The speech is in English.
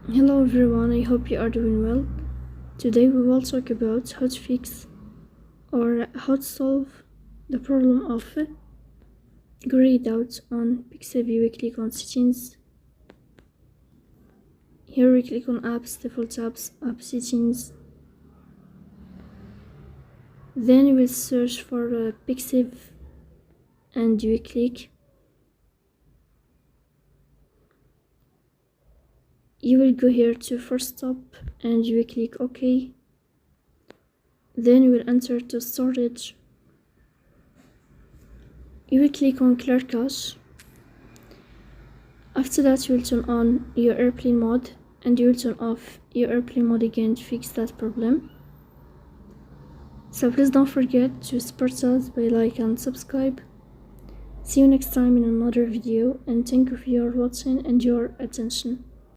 Hello everyone, I hope you are doing well. Today we will talk about how to fix or how to solve the problem of grayed out on Pixiv. We click on settings. Here we click on apps, default apps, app settings. Then we will search for Pixiv and we click. You will go here to first stop and you will click OK. Then you will enter to storage. You will click on clear cache. After that you will turn on your airplane mode and you will turn off your airplane mode again to fix that problem. So please don't forget to support us by like and subscribe. See you next time in another video and thank you for your watching and your attention.